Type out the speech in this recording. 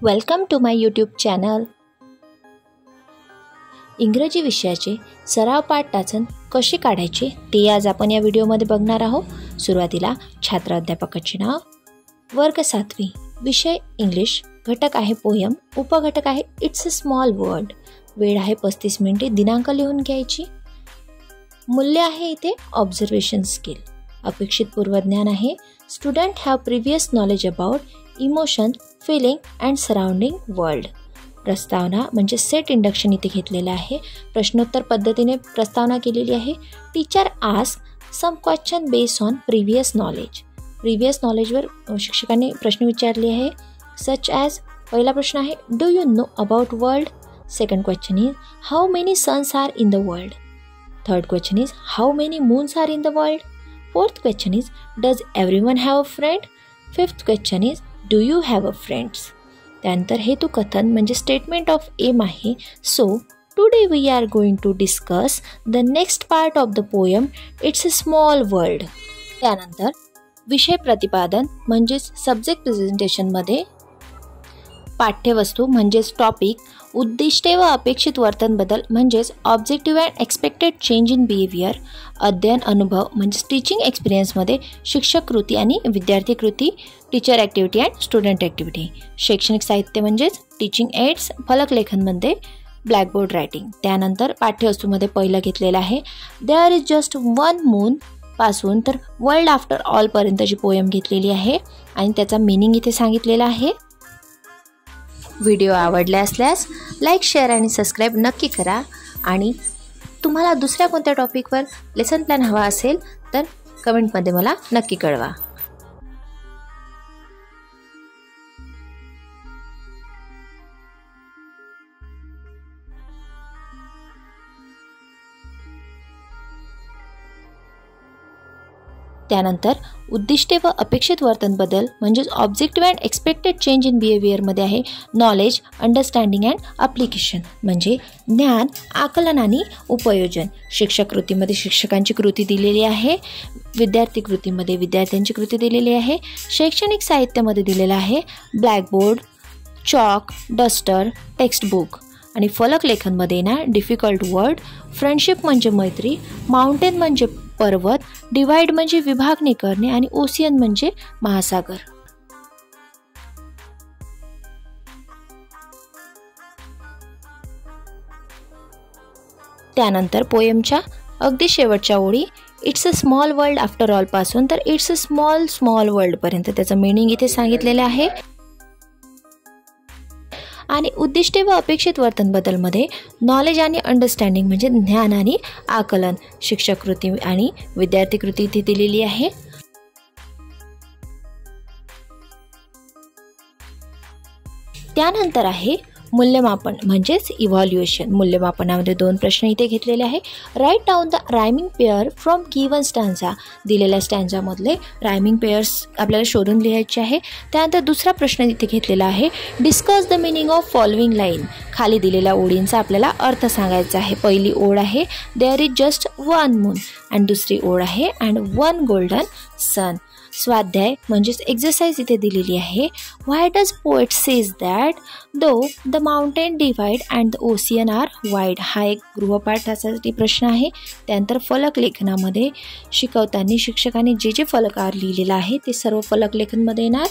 Welcome to my YouTube channel. इंग्रजी विषयाचे सराव पाठ टाचन कसे काढायचे ते आज आपण या व्हिडिओमध्ये बघणार आहोत. सुरुवातीला छात्र अध्यापकाचे नाव, वर्ग 7वी, विषय इंग्लिश, घटक आहे पोयम, उपघटक आहे इट्स अ स्मॉल वर्ल्ड, वेळ आहे 35 मिनिटे, दिनांक लिहून घ्यायची, मूल्य आहे इथे ऑब्झर्वेशन स्किल, अपेक्षित पूर्वज्ञान आहे student have previous knowledge about emotion, feeling and surrounding world. प्रस्तावना म्हणजे सेट इंडक्शन इथे घेतलेलं आहे, प्रश्नोत्तर पद्धतीने प्रस्तावना केलेली आहे. Teacher ask some question based on previous knowledge. Previous नॉलेजवर शिक्षकांनी प्रश्न विचारले आहे. सच ॲज, पहिला प्रश्न आहे do you know about world. Second question is how many suns are in the world. Third question is how many moons are in the world. Fourth question is does everyone have a friend. Fifth question is do you have a friends. त्यानंतर हेतुकथन म्हणजे statement of M आहे. So today we are going to discuss the next part of the poem it's a small world. त्यानंतर विषय प्रतिपादन म्हणजेच subject प्रेझेंटेशनमध्ये पाठ्यवस्तू म्हणजेच topic, उद्दिष्टे व अपेक्षित वर्तन बदल म्हणजेच objective and expected change in behaviour, अध्ययन अनुभव म्हणजे टीचिंग एक्सपिरियन्समध्ये शिक्षक कृती आणि विद्यार्थी कृती, teacher activity and student activity, शैक्षणिक साहित्य म्हणजेच टीचिंग एड्स, फलकलेखनमध्ये ब्लॅकबोर्ड रायटिंग. त्यानंतर पाठ्यवस्तूमध्ये पहिलं घेतलेलं आहे there is just one moon पासून तर वर्ल्ड आफ्टर ऑलपर्यंतची पोयम घेतलेली आहे आणि त्याचा मीनिंग इथे सांगितलेला आहे. व्हिडिओ आवडला असल्यास लाईक, शेअर आणि सबस्क्राईब नक्की करा आणि तुम्हाला दुसऱ्या कोणत्या टॉपिकवर लेसन प्लॅन हवा असेल तर कमेंटमध्ये मला नक्की कळवा. त्यानंतर उद्दिष्टे व अपेक्षित वर्तन बदल म्हणजेच objective and expected change in बिहेवियरमध्ये आहे नॉलेज, अंडरस्टँडिंग अँड अप्लिकेशन म्हणजे ज्ञान, आकलन आणि उपयोजन. शिक्षक कृतीमध्ये शिक्षकांची कृती दिलेली आहे, विद्यार्थी कृतीमध्ये विद्यार्थ्यांची कृती दिलेली आहे, शैक्षणिक साहित्यामध्ये दिलेलं आहे ब्लॅकबोर्ड, चॉक, डस्टर, टेक्स्टबुक आणि फलकलेखनमध्ये ना डिफिकल्ट वर्ड, फ्रेंडशिप म्हणजे मैत्री, माउंटेन म्हणजे पर्वत, डिवाइड म्हणजे विभागणी करणे आणि ओशियन म्हणजे महासागर. त्यानंतर पोयमच्या अगदी शेवटच्या ओळी it's a small world after all पासून तर इट्स अ स्मॉल वर्ल्ड पर्यंत त्याचं मीनिंग इथे सांगितलेलं आहे. आणि उद्दिष्टे व अपेक्षित वर्तन बदलमध्ये नॉलेज आणि अंडरस्टँडिंग म्हणजे ज्ञान आणि आकलन, शिक्षक कृती आणि विद्यार्थी कृती इथे दिलेली आहे. त्यानंतर आहे मूल्यमापन म्हणजेच इव्हॅल्युएशन. मूल्यमापनामध्ये 2 प्रश्न इथे घेतलेले आहे. Write down the rhyming pair from given stanza. दिलेल्या स्टॅन्झामधले रायमिंग पेअर्स आपल्याला शोधून लिहायचे आहे. त्यानंतर दुसरा प्रश्न इथे घेतलेला आहे discuss the meaning of following line. खाली दिलेल्या ओळींचा आपल्याला अर्थ सांगायचा आहे. पहिली ओळ आहे there is just one moon and दुसरी ओळ आहे अँड वन गोल्डन सन. स्वाध्याय म्हणजेच एक्झरसाइज इथे दिलेली आहे. Why does poet says that though the mountain divide and the ocean are wide. हा एक गृहपाठासाठी प्रश्न आहे. त्यानंतर फलकलेखनामध्ये शिकवताना शिक्षकांनी जे फलकार लिहिलेला आहे ते सर्व फलकलेखनमध्ये येणार.